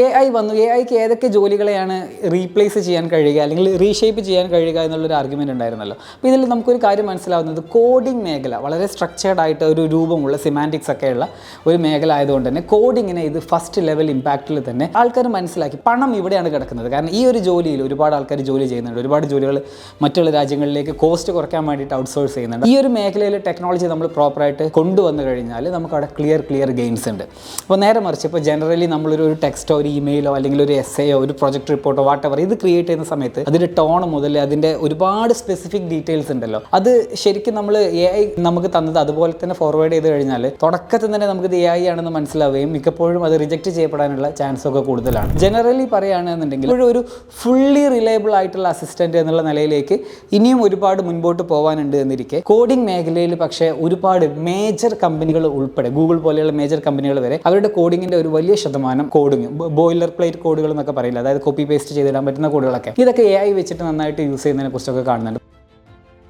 A I വന്നു, A ഐക്ക് ഏതൊക്കെ ജോലികളെയാണ് റീപ്ലേസ് ചെയ്യാൻ കഴിയുക അല്ലെങ്കിൽ റീഷേപ്പ് ചെയ്യാൻ കഴിയുക എന്നുള്ളൊരു ആർഗ്യുമെൻ്റ് ഉണ്ടായിരുന്നല്ലോ. അപ്പോൾ ഇതിൽ നമുക്കൊരു കാര്യം മനസ്സിലാവുന്നത് കോഡിംഗ് മേഖല വളരെ സ്ട്രക്ചേർഡ് ആയിട്ട് ഒരു രൂപമുള്ള സിമാൻറ്റിക്സ് ഒക്കെയുള്ള ഒരു മേഖല ആയതുകൊണ്ട് തന്നെ കോഡിങ്ങിനെ ഇത് ഫസ്റ്റ് ലെവൽ ഇമ്പാക്റ്റിൽ തന്നെ ആൾക്കാർ മനസ്സിലാക്കി പണം ഇവിടെയാണ് കിടക്കുന്നത്. കാരണം ഈ ഒരു ജോലിയിൽ ഒരുപാട് ആൾക്കാർ ജോലി ചെയ്യുന്നുണ്ട്, ഒരുപാട് ജോലികൾ മറ്റുള്ള രാജ്യങ്ങളിലേക്ക് കോസ്റ്റ് കുറയ്ക്കാൻ വേണ്ടിയിട്ട് ഔട്ട്സോഴ്സ് ചെയ്യുന്നുണ്ട്. ഈ ഒരു മേഖലയിൽ ടെക്നോളജി നമ്മൾ പ്രോപ്പറായിട്ട് കൊണ്ടുവന്നു കഴിഞ്ഞാൽ നമുക്ക് അവിടെ ക്ലിയർ ഗെയിൻസ് ഉണ്ട്. അപ്പോൾ നേരെ മറിച്ച് ഇപ്പോൾ ജനറലി നമ്മളൊരു ടെക്സ്റ്റോ ഒരു ഇമെയിലോ അല്ലെങ്കിൽ ഒരു എസ്സേയോ ഒരു പ്രൊജക്ട് റിപ്പോർട്ടോ വാട്ടെവർ ഇത് ക്രിയേറ്റ് ചെയ്യുന്ന സമയത്ത് അതിൻ്റെ ടോൺ മുതൽ അതിൻ്റെ ഒരുപാട് സ്പെസിഫിക് ഡീറ്റെയിൽസ് ഉണ്ടല്ലോ, അത് ശരിക്കും നമ്മൾ എ ഐ നമുക്ക് തന്നത് അതുപോലെ തന്നെ ഫോർവേഡ് ചെയ്ത് കഴിഞ്ഞാൽ തുടക്കത്തിൽ തന്നെ നമുക്കിത് എ ഐ ആണെന്ന് മനസ്സിലാവുകയും മിക്കപ്പോഴും അത് റിജക്റ്റ് ചെയ്യപ്പെടാനുള്ള ചാൻസ് ഒക്കെ കൂടുതലാണ്. ജനറലി പറയുകയാണെന്നുണ്ടെങ്കിൽ ഒരു ഫുള്ളി റിലയബിൾ ആയിട്ടുള്ള അസിസ്റ്റൻറ്റ് എന്നുള്ള നിലയിലേക്ക് ഇനിയും ഒരുപാട് മുൻപോട്ട് പോകാനുണ്ട് എന്നിരിക്കെ കോഡിംഗ് മേഖലയിൽ പക്ഷേ ഒരുപാട് മേജർ കമ്പനികൾ ഉൾപ്പെടെ ഗൂഗിൾ പോലെയുള്ള മേജർ കമ്പനികൾ വരെ അവരുടെ കോഡിങ്ങിൻ്റെ ഒരു വലിയ ശതമാനം കോഡിങ് ബോയിലർ പ്ലേറ്റ് കോഡുകൾ എന്നൊക്കെ പറയില്ല, അതായത് കോപ്പി പേസ്റ്റ് ചെയ്തിടാൻ പറ്റുന്ന കോഡുകളൊക്കെ ഇതൊക്കെ എ ഐ വെച്ചിട്ട് നന്നായിട്ട് യൂസ് ചെയ്യുന്നതിനെ കുറിച്ചൊക്കെ കാണുന്നുണ്ട്.